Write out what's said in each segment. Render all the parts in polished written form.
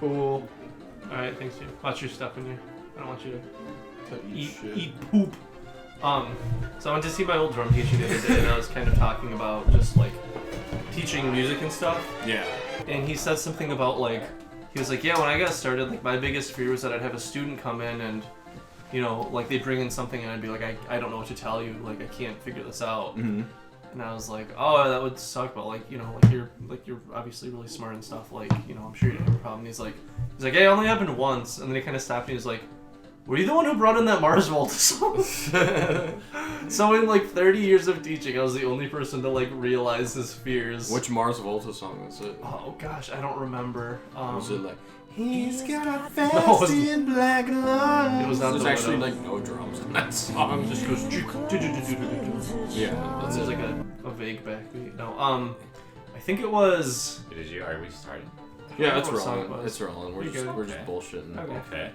Cool. Alright, thanks, dude. Watch your stuff in you. I don't want you to eat poop. So I went to see my old drum teacher the other day, and I was kind of talking about just like teaching music and stuff. Yeah. And he said something about like, he was like, yeah, when I got started, like my biggest fear was that I'd have a student come in and, you know, like they'd bring in something and I'd be like, I don't know what to tell you, like I can't figure this out. Mm-hmm. And I was like, oh, that would suck, but like, you know, like you're obviously really smart and stuff, like, you know, I'm sure you don't have a problem. And he's like, yeah, it only happened once. And then he kind of stopped and he was like, were you the one who brought in that Mars Volta song? So in like 30 years of teaching, I was the only person to like realize his fears. Which Mars Volta song is it? Oh gosh, I don't remember. Was it like, he's got a No, fancy in black love? It was not. There's the actually one like no drums in that song. just goes. Yeah, That's just like a vague backbeat. No, I think it was. Are we starting? Yeah, it's what song it rolling. was. It's rolling. We're just bullshitting. Okay. Okay.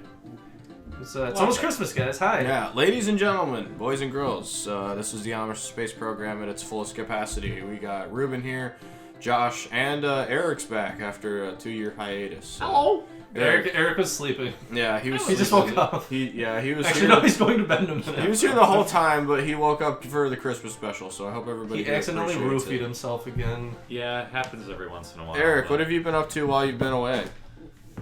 It's almost Christmas, guys. Hi. Yeah, ladies and gentlemen, boys and girls, this is the Amish Space Program at its fullest capacity. We got Ruben here, Josh, and Eric's back after a 2-year hiatus. Hello. Eric was sleeping. Yeah, he was. He just woke up. He was. Actually, here. no, he's going to bed in a minute. He was here the whole time, but he woke up for the Christmas special. So I hope everybody. He accidentally appreciates roofied it. himself again. Yeah, it happens every once in a while. Eric, but what have you been up to while you've been away?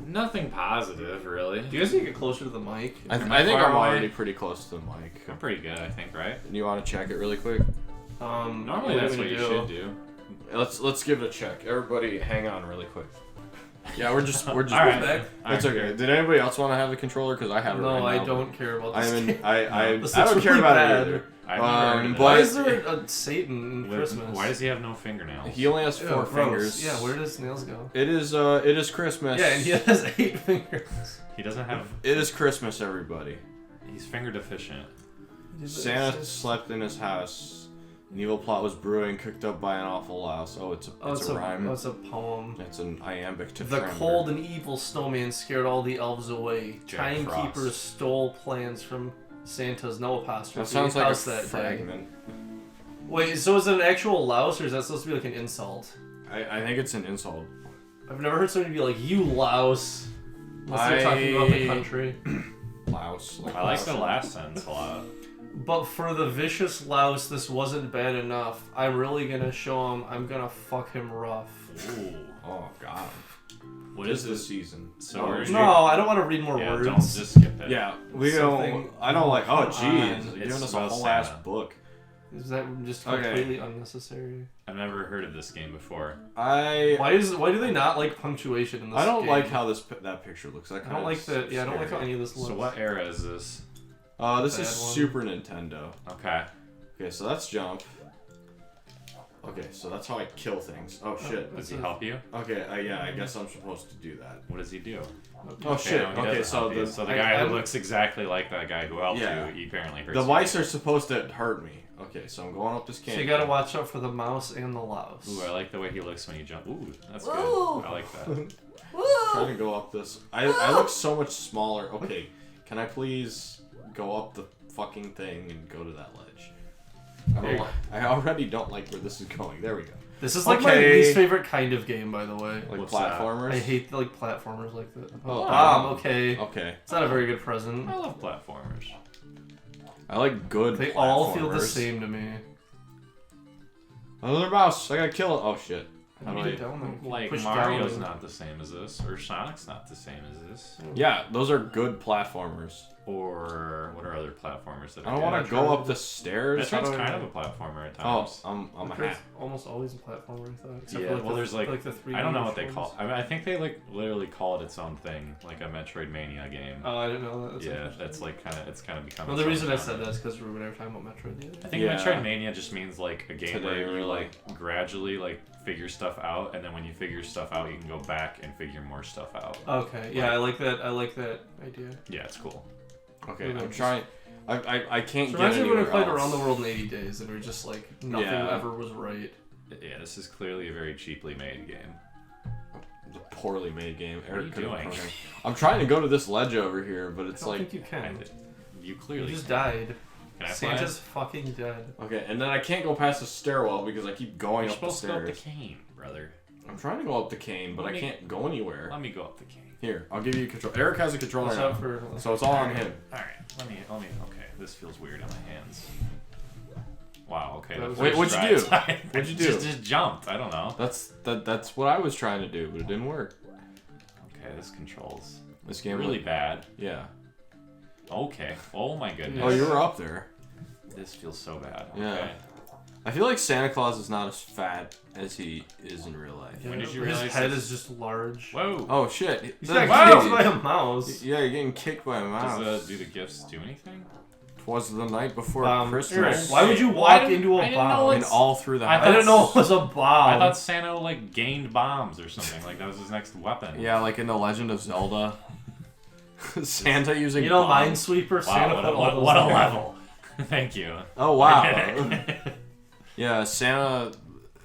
Nothing positive, really. Do you guys need to get closer to the mic? I think far I'm away? already pretty close to the mic. I'm pretty good, I think, right? You want to check it really quick? Normally that's what you should do. Let's give it a check. Everybody, hang on really quick. Yeah, we're just All right. back. It's okay. Did anybody else want to have the controller? Because I have it No, right now. I don't care about this. I This don't looks care really about bad. it either. I've never heard of Why but- is there a Satan in Christmas? Why does he have no fingernails? He only has Ew, 4 gross. fingers. Yeah, where does nails go? It is Christmas. Yeah, and he has 8 fingers. He doesn't have. It is Christmas, everybody. He's finger deficient. Santa slept in his house. An evil plot was brewing, cooked up by an awful louse. Oh, it's a rhyme. It's a poem. It's an iambic The tetrameter. cold and evil snowman scared all the elves away. Jack Timekeepers Frost. stole plans from Santa's no apostrophe. That sounds like house a that day. fragment. Wait, so is it an actual louse or is that supposed to be like an insult? I think it's an insult. I've never heard somebody be like, you louse. Unless they're talking about the country. Louse. I like the last sentence a lot. But for the vicious louse, this wasn't bad enough. I'm really gonna show him. I'm gonna fuck him rough. Ooh. Oh God. What Is is this this? season? So No, we're I don't want to read more yeah, words. don't just skip it. Yeah, we Something- don't. I don't like. Oh, Come jeez, on. you're It's giving us a about whole ass Santa. book. Is that just Okay. completely unnecessary? I've never heard of this game before. I Why do they not like punctuation in this don't game? like how that picture looks. I don't like that. Yeah, I don't like how any of this looks. So what era is this? This is Bad one. Super Nintendo. Okay. Okay, so that's jump. Okay, so that's how I kill things. Oh shit. Does he help you? Okay, yeah, I guess I'm supposed to do that. What does he do? Oh shit. no, he Okay, doesn't so help you. the So the I- guy I'm- who looks exactly like that guy who helped Yeah. you, he apparently hurts the you. mice are supposed to hurt me. Okay, so I'm going up this So canyon. you gotta watch out for the mouse and the louse. Ooh, I like the way he looks when you jump. Ooh, that's good. Ooh. I like that. Trying to go up this. I look so much smaller. Okay, can I please go up the fucking thing and go to that ledge? I already don't like where this is going. There we go. This is like my Okay. least favorite kind of game, by the way. Like What's that? platformers. I hate like platformers like that. Oh, Bomb. Okay. Okay. It's not a very good present. I love platformers. I like good. They all feel the platformers. same to me. Another mouse. I gotta kill it. Oh shit. How How do do I? you down there? Like Push Mario's down. not the same as this, or Sonic's not the same as this, Yeah, those are good platformers. or what are other platformers that I are don't good? want to go up the stairs. How Metroid's do I- kind of a platformer at Oh, times. I'm a Metroid's hat. almost always a platformer, I thought. Except Yeah, for, like, well, the, there's like the 3D I don't know what they ones. call. I mean, I think they like literally call it its own thing, like a Metroidvania game. Oh, I didn't know that. That's yeah, interesting. that's like it's kind of become. Well, its the own reason I said genre. that is because Ruben and I were talking about Metroid the other I day. think Yeah. Metroidmania just means like a game Today where we're you like gradually like figure stuff out, and then when you figure stuff out, you can go back and figure more stuff out. Okay, yeah, I like that. I like that idea. Yeah, it's cool. Okay, Maybe I'm I'm just- trying. I can't It get reminds me of when we anywhere played else. Around the World in 80 Days, and we were just like nothing Yeah. ever was right. Yeah, this is clearly a very cheaply made game. It's a poorly made game. What are you Eric could've doing? programmed. I'm trying to go to this ledge over here, but it's I don't like think you can. And you You clearly just died. Can I Santa's fucking dead. okay, and then I can't go past the stairwell because I keep going You're up the supposed to go up the stairs. cane, brother. I'm trying to go up the cane, but I can't go anywhere. Let me go up the cane. Here, I'll give you a control. Eric has a controller Watch now, out for- so it's all on him. Alright, let me. Okay, this feels weird on my hands. Wow. Okay. That was- Wait, what'd you do? What'd you do? Just jumped. I don't know. That's what I was trying to do, but it didn't work. Okay, this controls This game really bad. Yeah. Okay. Oh my goodness. Oh, you were up there. This feels so bad. Yeah. Okay. I feel like Santa Claus is not as fat as he is in real life. Yeah, When did you his realize head this? is just large. Whoa. Oh shit! He's That- got kicked Wow. by a mouse. Yeah, you're getting kicked by a mouse. Do the gifts do anything? Twas the night before Eric, Christmas. why would you Why walk didn't- into I a didn't know bomb? And all through the I house. I didn't know it was a bomb. I thought Santa like gained bombs or something. Like that was his next weapon. Yeah, like in the Legend of Zelda. Santa using You know, bombs. Minesweeper, Wow. Santa put all those What a there. level. Thank you. Oh wow. Yeah, Santa,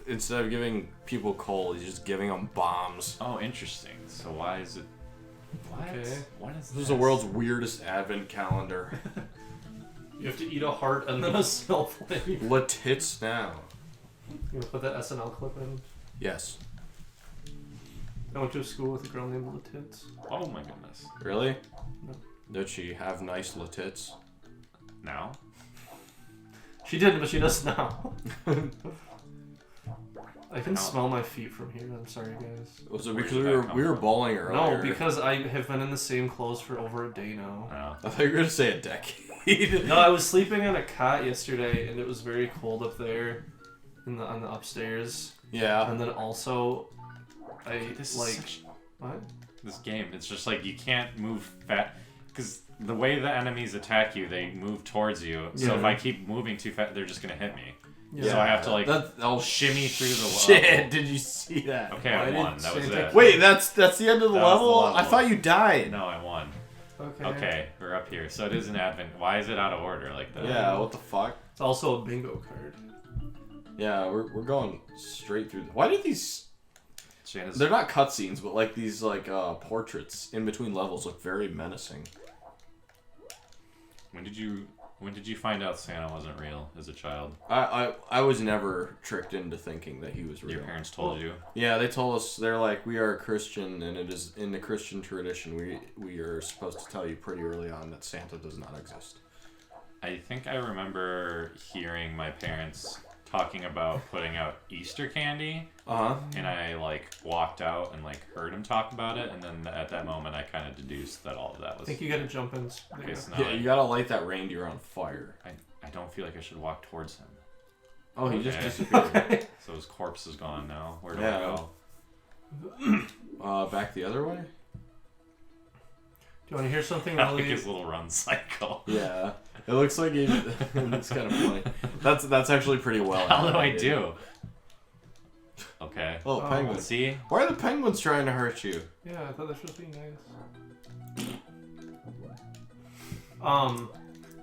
instead of giving people coal, he's just giving them bombs. Oh, interesting. So why is it? What? Okay. What is this? This is the world's weirdest advent calendar. You have to eat a heart and then a snowflake. Let tits now. You gonna put that SNL clip in? Yes. I went to a school with a girl named Letits. Oh my goodness. Really? No. Did she have nice tits? Now? She didn't, but she does now. I can How- smell my feet from here. I'm sorry, guys. Was it Where because did that come we were from? bowling earlier? No, because I have been in the same clothes for over a day now. No. I thought you were gonna say a decade. No, I was sleeping on a cot yesterday, and it was very cold up there, on the upstairs. Yeah. And then also, This like is such, what? this game. It's just like you can't move fast because the way the enemies attack you, they move towards you. So if Yeah. I keep moving too fast, they're just gonna hit me. Yeah. So I have to like I'll shimmy through the Shit! level. Did you see that? Okay, Why I did won. That was Santa- it. Wait, that's the end of the That was level? the level. I thought you died. No, I won. Okay. Okay, we're up here. So it is an advent. Why is it out of order like that? Yeah. What the fuck? It's also a bingo card. Yeah, we're going straight through. Why did these? Shana's, They're not cutscenes, but like these portraits in between levels look very menacing. when did you find out Santa wasn't real as a child? I was never tricked into thinking that he was real. Your parents told you. Yeah, they told us, they're like, we are Christian, and it is in the Christian tradition we are supposed to tell you pretty early on that Santa does not exist. I think I remember hearing my parents talking about putting out Easter candy, and I like walked out and like heard him talk about it, and then at that moment I kind of deduced that all of that I was. think you gotta jump in. Okay, so now Yeah, you gotta light that reindeer on fire. I don't feel like I should walk towards him. Oh, he just Okay. disappeared. So his corpse is gone now. Where do Yeah. I go? Back the other way? Do you want to hear something I like really? his little run cycle. Yeah. It looks like he... It's kind of funny. That's actually pretty well. How do I animated. do? Okay. Oh, Oh. penguins. See? Why are the penguins trying to hurt you? Yeah, I thought that was supposed to be nice.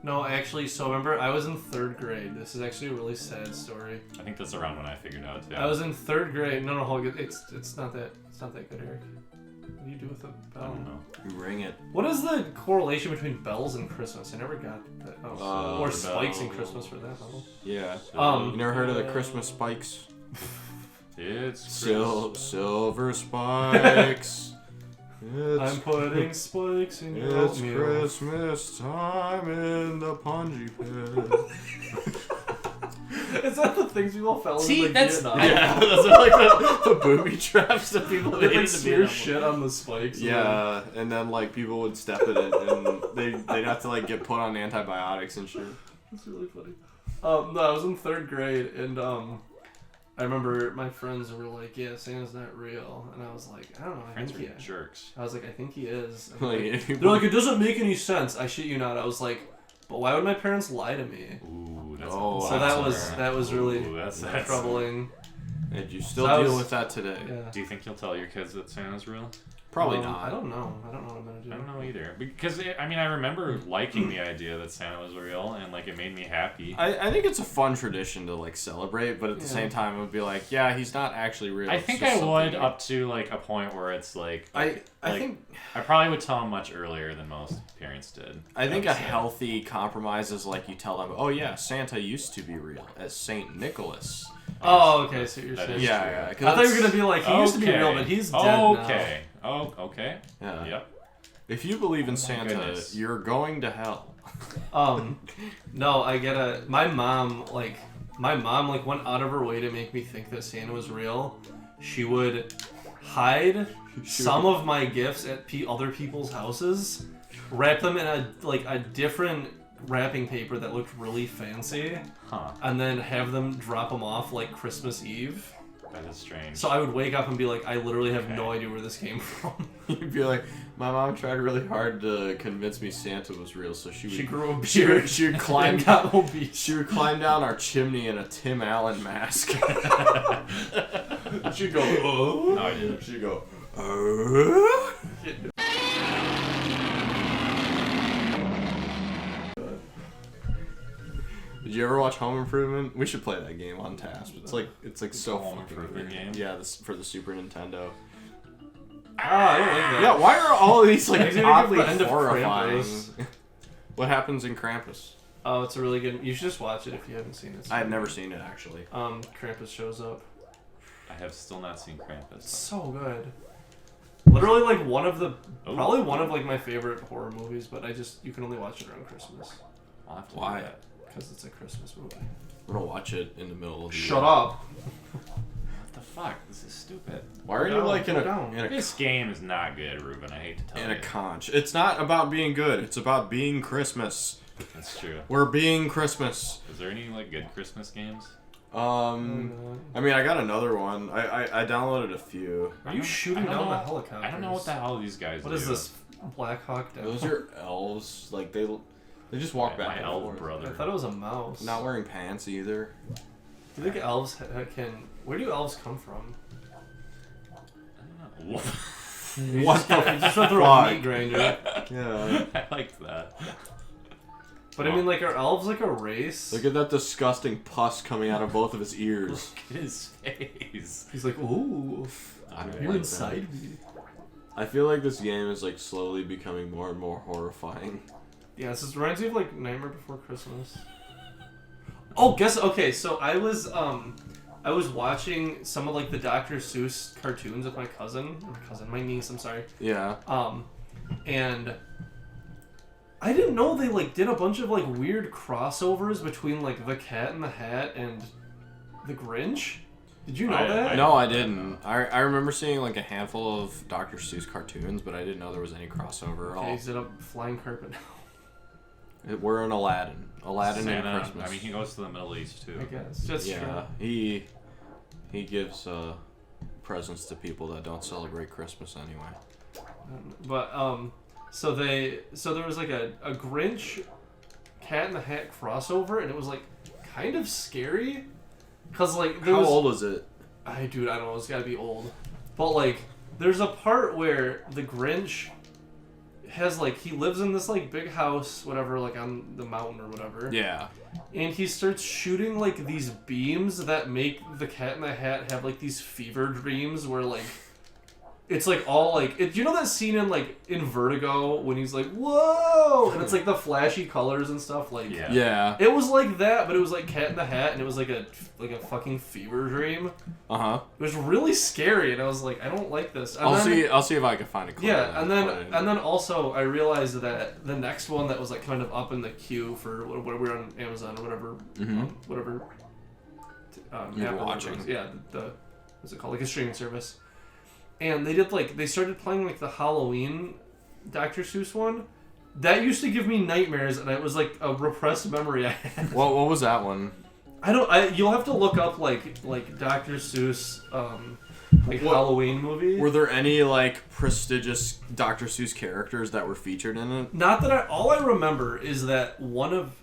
No, actually, so remember, I was in 3rd grade. This is actually a really sad story. I think that's around when I figured out too. I was in 3rd grade. No, Hulk, it's not that good, Eric. What do you do with a I bell? don't know. You ring it. What is the correlation between bells and Christmas? I never got that. Oh, or Silver spikes in bells. Christmas for that matter. Yeah. Um, You never heard of the Christmas spikes? It's Silver spikes. I'm putting spikes in your It's oatmeal. Christmas time in the punji pit. Is that the things people fell See, into that's- Vietnam? Yeah, those are like the booby traps that people They made like in smear Vietnam. shit on the spikes. Yeah, and then like people would step in it, and they'd have to like get put on antibiotics and shit. That's really funny. No, I was in 3rd grade, and I remember my friends were like, "Yeah, Santa's not real," and I was like, "I don't know, I Friends think are he is." jerks. I was like, "I think he is." And Like, they're like, "It doesn't make any sense." I shit you not. I was like, "But why would my parents lie to me?" Ooh, that's Oh, So that's that was really Ooh, that's troubling. and you still So I deal was- with that today. Yeah. Do you think you'll tell your kids that Santa's real? Probably not. I don't know. I don't know what I'm gonna do. I don't know either. Because, I remember liking the idea that Santa was real, and, like, it made me happy. I think it's a fun tradition to, like, celebrate, but at the same time, it would be like, yeah, he's not actually real. I think I would up to, like, a point where it's, like... I think... I probably would tell him much earlier than most parents did. I think a healthy compromise is, like, you tell them, oh, yeah, Santa used to be real, as Saint Nicholas. Oh, okay, so you're That saying... is Yeah. I thought you were going to be like, he used to be real, but he's dead now. Okay. Oh, okay. Yeah. Yep. If you believe in Santa, goodness. you're going to hell. No, I get it. My mom, like, went out of her way to make me think that Santa was real. She would hide some of my gifts at other people's houses, wrap them in a different wrapping paper that looked really fancy, and then have them drop them off, like, Christmas Eve. That is strange. So I would wake up and be like, I literally have no idea where this came from. You'd be like, my mom tried really hard to convince me Santa was real, so she grew a beard. She would climb. Got obese. She would climb down our chimney in a Tim Allen mask. She'd go, oh. No, I didn't. She'd go, oh. Did you ever watch Home Improvement? We should play that game on TASP. It's like so Home fucking Improvement weird. game? Yeah, for the Super Nintendo. I don't like that. Yeah, why are all of these like Maybe oddly the end of horrifying? Krampus. What happens in Krampus? Oh, it's a really good... You should just watch it if you haven't seen it. I had never seen it actually. Krampus shows up. I have still not seen Krampus. It's so good. Literally, like, probably one of, like, my favorite horror movies, but you can only watch it around Christmas. I'll have to Why? do that. Because it's a Christmas movie. I'm gonna watch it in the middle of the Shut up! What the fuck? This is stupid. Why are you like in down. a This game is not good, Ruben. I hate to tell in you. a conch? It's not about being good. It's about being Christmas. That's true. We're being Christmas. Is there any like good Christmas games? I mean, I got another one. I downloaded a few. Are you shooting down the helicopters? I don't know what the hell these guys do. What is this? Black Hawk Down? Those are elves. Like they just walk back My and elf forth. brother. I thought it was a mouse. Not wearing pants either. Do you think elves can... Where do elves come from? I don't know. What the You just went through a fuck? meat grinder. Yeah. I liked that. But I mean, like, are elves like a race? Look at that disgusting pus coming out of both of his ears. Look at his face. He's like, ooh, don't you're like inside me. I feel like this game is like slowly becoming more and more horrifying. Yeah, this reminds me of like Nightmare Before Christmas. Oh, okay, so I was watching some of like the Dr. Seuss cartoons with my niece, I'm sorry. Yeah. And I didn't know they like did a bunch of like weird crossovers between like The Cat in the Hat and The Grinch. Did you know that? No, I didn't. I remember seeing like a handful of Dr. Seuss cartoons, but I didn't know there was any crossover at all. Okay, he's in a flying carpet now. We're in Aladdin. Aladdin Santa, and Christmas. I mean, he goes to the Middle East too. I guess. Just yeah, he gives presents to people that don't celebrate Christmas anyway. But so there was like a Grinch Cat in the Hat crossover, and it was like kind of scary, cause like How old is it? I don't know, it's gotta be old, but like there's a part where the Grinch has like he lives in this like big house, whatever, like on the mountain or whatever. Yeah. And he starts shooting like these beams that make the Cat in the Hat have like these fever dreams where like it's like all like you know that scene in Vertigo when he's like whoa, and it's like the flashy colors and stuff, like Yeah. it was like that, but it was like Cat in the Hat, and it was like a fucking fever dream. Uh-huh. It was really scary, and I was like, I don't like this. And I'll see if I can find a clip. yeah, and then also I realized that the next one that was like kind of up in the queue for what we were on Amazon or whatever, whatever. You're app or watching. whatever it was. Yeah, the what's it called? Like a streaming service. And they started playing like the Halloween Dr. Seuss one. That used to give me nightmares, and it was like a repressed memory I had. What was that one? You'll have to look up like Dr. Seuss like Halloween movie. Were there any like prestigious Dr. Seuss characters that were featured in it? Not that all I remember is that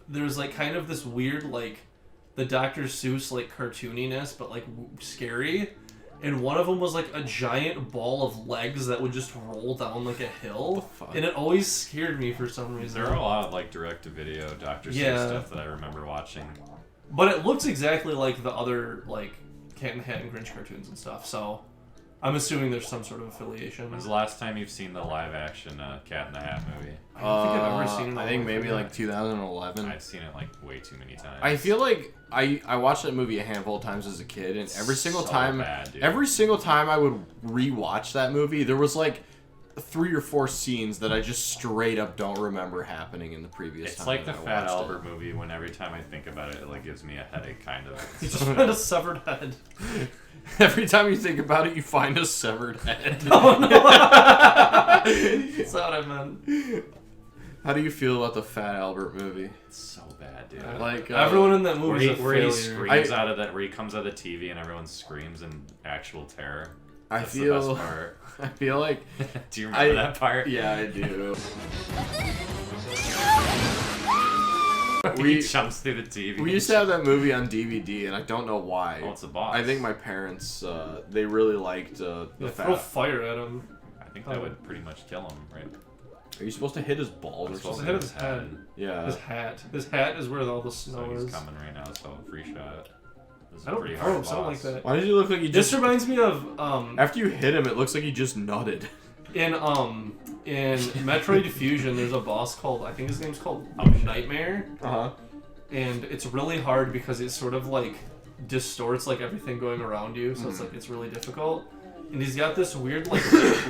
there's like kind of this weird like the Dr. Seuss like cartooniness, but like scary. and one of them was like a giant ball of legs that would just roll down like a hill, and it always scared me for some reason. There are a lot of like direct-to-video Dr. Seuss stuff that I remember watching. But it looks exactly like the other like Cat in the Hat and Grinch cartoons and stuff, so I'm assuming there's some sort of affiliation. When's the last time you've seen the live-action Cat in the Hat movie? I don't think I've ever seen it. I think maybe like 2011. I've seen it like way too many times. I feel like I watched that movie a handful of times as a kid, and every single time I would rewatch that movie, there was like 3 or 4 scenes that I just straight up don't remember happening in the previous time. It's like the Fat Albert movie. When every time I think about it, it like gives me a headache, kind of. You just find a severed head. Every time you think about it, you find a severed head. Oh no! That's not what I meant. How do you feel about the Fat Albert movie? It's so bad, dude. Like everyone in that movie is a where he failure. screams out of that, where he comes out of the TV and everyone screams in actual terror. That's the best part. I feel like. Do you remember that part? Yeah, I do. He jumps through the TV. We used to have that movie on DVD, and I don't know why. Oh, it's a boss. I think my parents, they really liked the throw fire at him. I think that would pretty much kill him, right? Are you supposed to hit his balls or supposed something? to hit his head. Yeah. His hat is where all the snow so he's is. coming right now, so free shot. This is I don't pretty know, hard something boss. like that. Why did you look like you just... This reminds me of After you hit him, it looks like you just nutted. in Metroid Fusion, there's a boss called, I think his name's called Nightmare. Uh-huh. And it's really hard because it sort of like distorts like everything going around you, so it's like it's really difficult. And he's got this weird like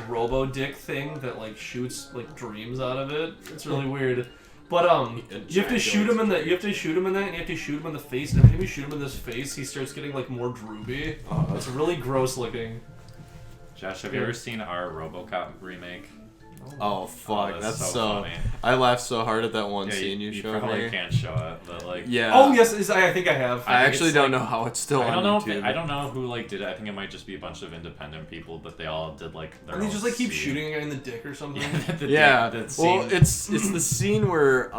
robo dick thing that like shoots like dreams out of it. It's really weird. But you have to shoot him in that, and you have to shoot him in the face, and every time you shoot him in this face, he starts getting like more droopy. It's really gross looking. Josh, have you ever seen our RoboCop remake? Oh fuck, that's so funny. I laughed so hard at that one scene you showed me. You probably can't show it, but like... Yeah. Oh yes, I think I have. I actually don't know how it's still on YouTube. I don't know who like did it. I think it might just be a bunch of independent people, but they all did like their And they own just like keep scene. shooting a guy in the dick or something. Yeah. Scene. Well, it's the scene where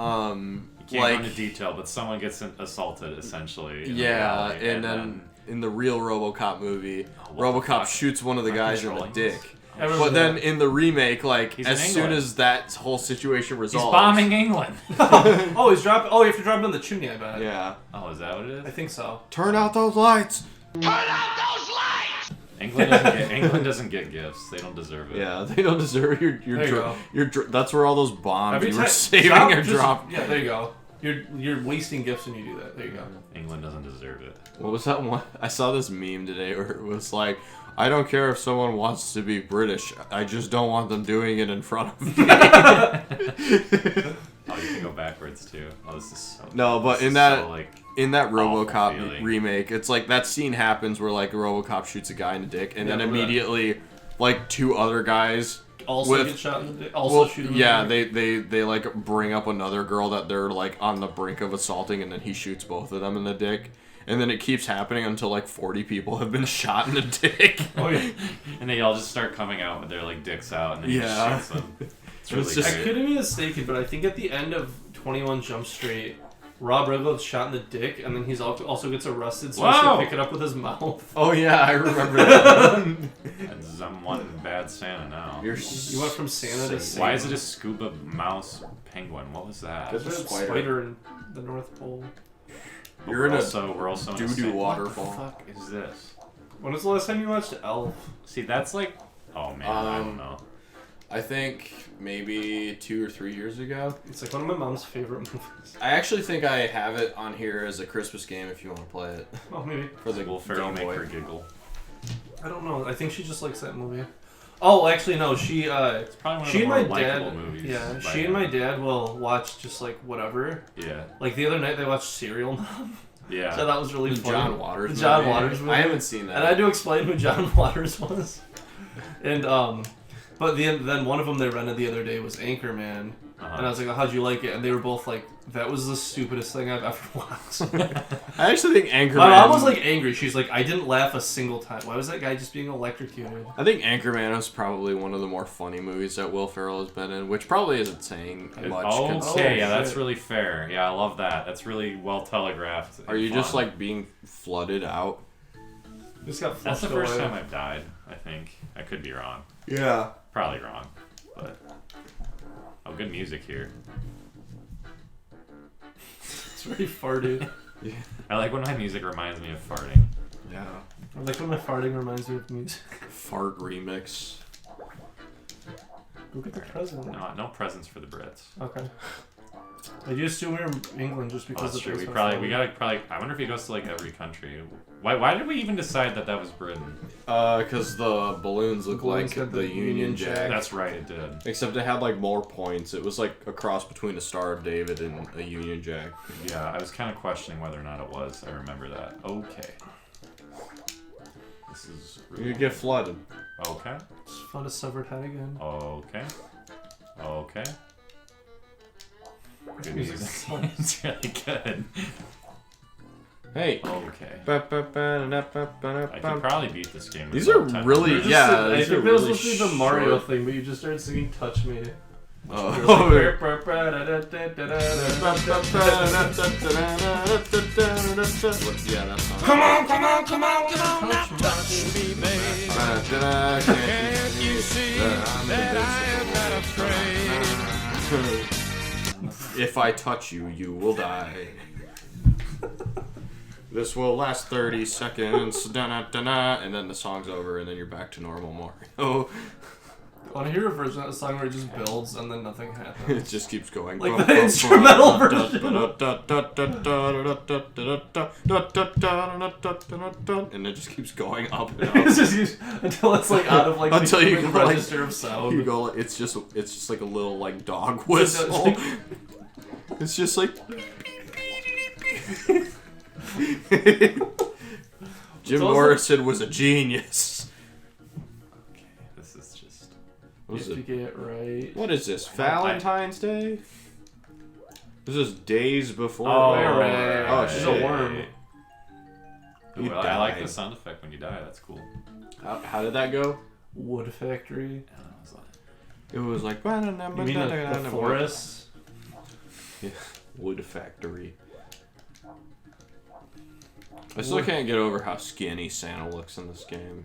You can't go into detail, but someone gets assaulted essentially. In reality, and then in the real RoboCop movie, RoboCop shoots one of the guys in the dick. But then in the remake, like as soon as that whole situation resolves, he's bombing England. You have to drop him in the chimney, I bet. Yeah. Oh, is that what it is? I think so. Turn out those lights. Turn out those lights. England doesn't get gifts. They don't deserve it. Yeah, they don't deserve your that's where all those bombs you were saving are dropped. Yeah, there you go. You're wasting gifts when you do that. There you go. England doesn't deserve it. What was that one? I saw this meme today where it was like, I don't care if someone wants to be British. I just don't want them doing it in front of me. Oh, you can go backwards too. Oh, this is so... No, but in that RoboCop remake, it's like that scene happens where like RoboCop shoots a guy in the dick, and then immediately like 2 other guys get shot in the dick. Shoot him. Yeah, they like bring up another girl that they're like on the brink of assaulting, and then he shoots both of them in the dick. And then it keeps happening until like 40 people have been shot in the dick. Oh yeah. And they all just start coming out with their like dicks out, and then he just shoots them. It's really great. I could be mistaken, but I think at the end of 21 Jump Street, Rob Riggle's shot in the dick, and then he's also gets arrested, so he has to pick it up with his mouth. Oh yeah, I remember that. And I'm one bad Santa now. You went from Santa to Santa. Why is it a scuba mouse penguin? What was that? There's a spider in the North Pole. We're also doo-doo waterfall. What the fuck is this? When was the last time you watched Elf? See, that's like... Oh man, I don't know. I think maybe 2 or 3 years ago. It's like one of my mom's favorite movies. I actually think I have it on here as a Christmas game if you want to play it. Oh, maybe. For the Will Ferrell make her giggle? I don't know. I think she just likes that movie. Oh, actually, no. She it's probably one of the more likable movies. Yeah, she and my dad will watch just like whatever. Yeah. Like the other night, they watched Serial Mom. Yeah. So that was really funny. John Waters. The John Waters movie. I haven't seen that. And I had to explain who John Waters was. And but then one of them they rented the other day was Anchorman. And I was like, oh, how'd you like it? And they were both like, that was the stupidest thing I've ever watched. I actually think Anchorman... My mom was like angry. She's like, I didn't laugh a single time. Why was that guy just being electrocuted? I think Anchorman was probably one of the more funny movies that Will Ferrell has been in, which probably isn't saying much. Okay, yeah, that's really fair. Yeah, I love that. That's really well telegraphed. Are you just like being flooded out? Just got That's flushed the first away. time I've died, I think. I could be wrong. Yeah. Probably wrong. But. Oh, good music here. It's very farty. Yeah. I like when my music reminds me of farting. Yeah. I like when my farting reminds me of music. Fart remix. Go get the present. No presents for the Brits. Okay. I do assume we're in England just Oh, because that's of true. this. We gotta probably. I wonder if he goes to like every country. Why did we even decide that was Britain? Because the balloons look Balloons like had the Union Jack. That's right, it did. Except it had like more points. It was like a cross between a Star of David and a Union Jack. Yeah, I was kind of questioning whether or not it was. I remember that. Okay. This is. You get flooded. Okay. Just found a severed head again. Okay. Okay. Good Music music. sucks. It's really good. Hey. Okay. I I could probably beat this game. These without are 10 really- minutes. yeah, I these think are that was really supposed to be the Mario short. thing, but you just started singing "Touch Me." Oh. Yeah, that's not. Come on, come on, come on, come on, now touch me, baby. Can't you see that I am not afraid? If I touch you, you will die. This will last 30 seconds. Da-na-da-na, and then the song's over, and then you're back to normal Mario. I want to hear a version of the song where it just builds and then nothing happens. It just keeps going. Like the instrumental version. And it just keeps going up and It up. just until it's like out of like Until the you human go, like, register of sound. You go. It's just like a little like dog whistle. It's just like. Jim also- Morrison was a genius. Okay, this is just. What is If you it? get it right. What is this? Valentine's Day? This is days before. right. Oh She's shit! a worm. He Ooh, I like the died. sound effect when you die. That's cool. How did that go? Wood factory. Yeah, that was like- It was like. You mean the forest? Yeah. Wood factory. I still can't get over how skinny Santa looks in this game.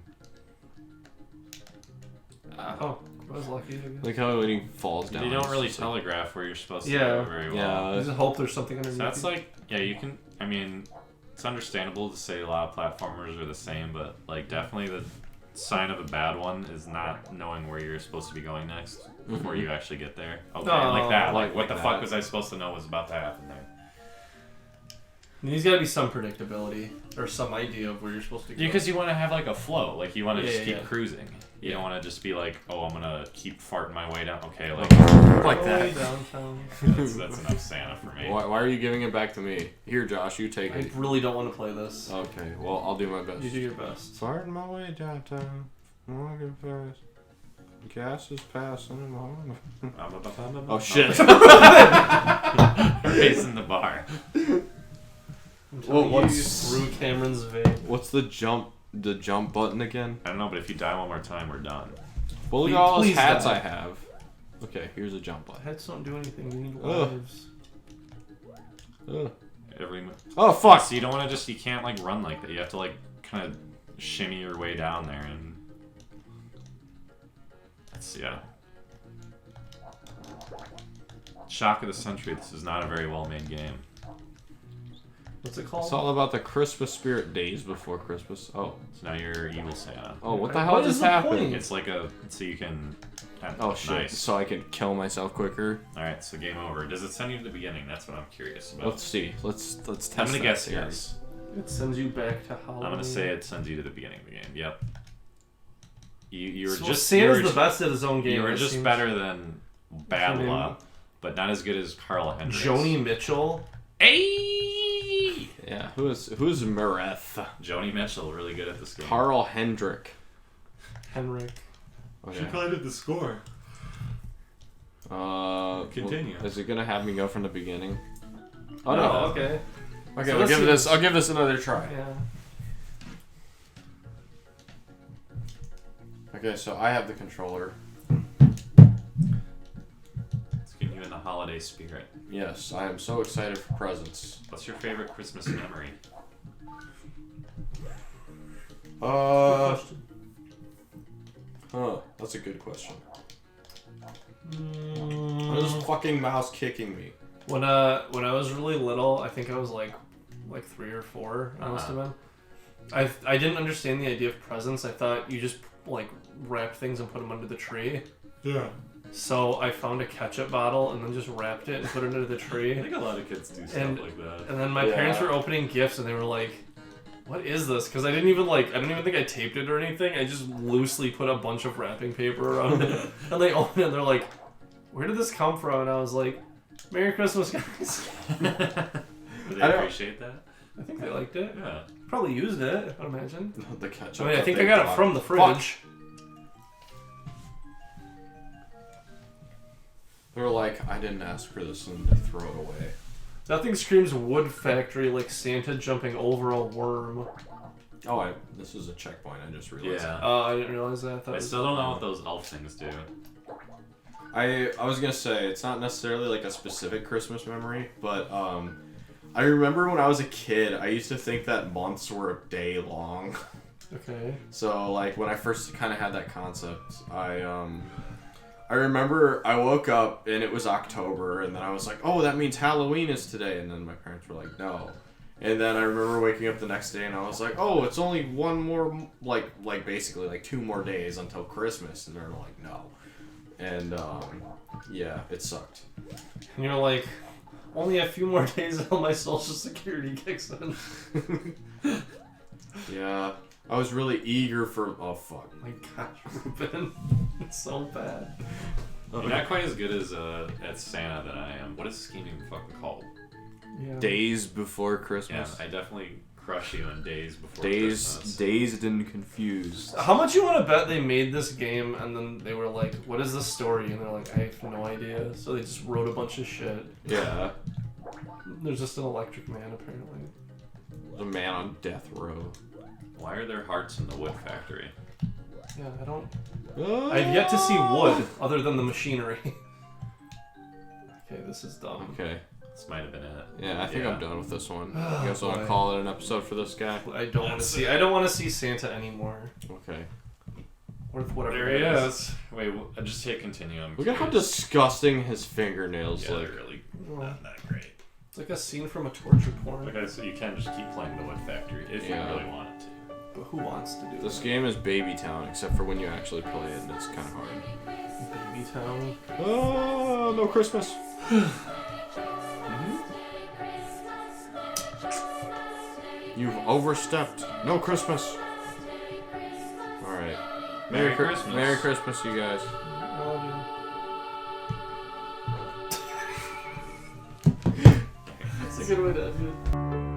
Oh, I was lucky. I guess. Like how when he falls down. They don't it's really just like- telegraph where you're supposed to Yeah. go very well. Yeah. I just hope there's something underneath. So that's you. like, yeah, you can. I mean, it's understandable to say a lot of platformers are the same, but like definitely the sign of a bad one is not knowing where you're supposed to be going next before you actually get there. Okay, Oh, like that. Like, what like the that. fuck was I supposed to know was about to happen there? There's got to be some predictability or some idea of where you're supposed to go. Yeah, because you want to have like a flow. Like you want to just Yeah, keep yeah. cruising. You don't want to just be like, oh, I'm gonna keep farting my way down. Okay, like like All the way that. downtown. that's enough Santa for me. Why are you giving it back to me? Here, Josh, you take I it. really don't want to play this. Okay, well, I'll do my best. You do your best. Farting my way downtown, walking fast. Gas is passing. Oh Oh shit! Raising the bar. Well, Well, what's through Cameron's vein? What's the jump button again? I don't know, but if you die one more time, we're done. Well, look at all those Please hats die. I have. Okay, here's a jump button. Hats don't do anything. You need Ugh. lives. Ugh. Every Oh fuck! So you don't want to you can't like run like that. You have to like kind of shimmy your way down there and. Yeah. Shock of the century. This is not a very well made game. What's it called? It's all about the Christmas spirit, days before Christmas. Oh, So now you're evil Santa. oh, what the What hell is just the happened? point? It's like so you can. Oh shit! Nice. So I can kill myself quicker. All right, so game over. Does it send you to the beginning? That's what I'm curious about. Let's see. Let's test. I'm gonna that guess theory. yes. It sends you back to Halloween. I'm gonna say it sends you to the beginning of the game. Yep. You were So just Santa's you were, the best at his own game. You were it just seems. better than Badla, Him. but not as good as Carl Hendricks. Joni Mitchell. Hey! Yeah. Who's Mareth? Joni Mitchell, really good at this game. Carl Hendrick. Henrik. Okay. did the score. Continue. Is it gonna have me go from the beginning? Oh Oh, no. okay. Okay, So I'll let's give see- this. I'll give this another try. Yeah. Okay, so I have the controller. It's getting you in the holiday spirit. Yes, I am so excited for presents. What's your favorite Christmas memory? That's a good question. What is this fucking mouse kicking me? When I was really little, I think I was like 3 or 4. I must have been. I didn't understand the idea of presents. I thought you just like wrap things and put them under the tree. Yeah. So I found a ketchup bottle and then just wrapped it and put it under the tree. I think a lot of kids do stuff like that. And then my parents were opening gifts and they were like, "What is this?" Because I didn't even think I taped it or anything. I just loosely put a bunch of wrapping paper around it. And they opened it and they're like, "Where did this come from?" And I was like, "Merry Christmas, guys." Did they appreciate that? I think they liked it. Yeah. Probably used it, I'd imagine. The ketchup. I think I got it from the fridge. Fuck. They were like, "I didn't ask for this," and they throw it away. That thing screams wood factory, like Santa jumping over a worm. Oh, this is a checkpoint. I just realized. Yeah. Oh, I didn't realize that. I still don't know what those elf things do. I was gonna say it's not necessarily like a specific Christmas memory, but I remember when I was a kid, I used to think that months were a day long. Okay. So like when I first kind of had that concept, I remember I woke up and it was October, and then I was like, "Oh, that means Halloween is today," and then my parents were like, "No." And then I remember waking up the next day and I was like, "Oh, it's only one more, like basically like 2 more days until Christmas," and they're like, "No." And yeah, it sucked. And you're like, only a few more days until my social security kicks in. Yeah, I was really eager for. Oh fuck. My gosh, Ruben, it's so bad. You're not quite as good as at Santa than I am. What is this game even fucking called? Yeah. Days before Christmas. Yeah, I definitely crush you in Days before Christmas. Dazed and confused. How much you want to bet they made this game and then they were like, "What is the story?" And they're like, "I have no idea." So they just wrote a bunch of shit. Yeah. There's just an electric man apparently. A man on death row. Why are there hearts in the wood factory? Yeah, I don't. I've yet to see wood other than the machinery. Okay, this is dumb. Okay. This might have been it. Yeah, I think I'm done with this one. Oh, you guys want to call it an episode for this guy? I don't want to see. I don't want to see Santa anymore. Okay. Worth whatever. There he is. Wait, just hit continue. Look at how disgusting his fingernails Yeah, look. they're really not that great. It's like a scene from a torture porn. Okay, so you can just keep playing the wood factory if you really wanted to. But who wants to do This that? game is Baby Town, except for when you actually play it, and it's kind of hard. Baby Town. Oh, no Christmas. You've overstepped. No Christmas. All right. Merry Christmas. Merry Christmas, you guys. I love you. That's a good way to end it.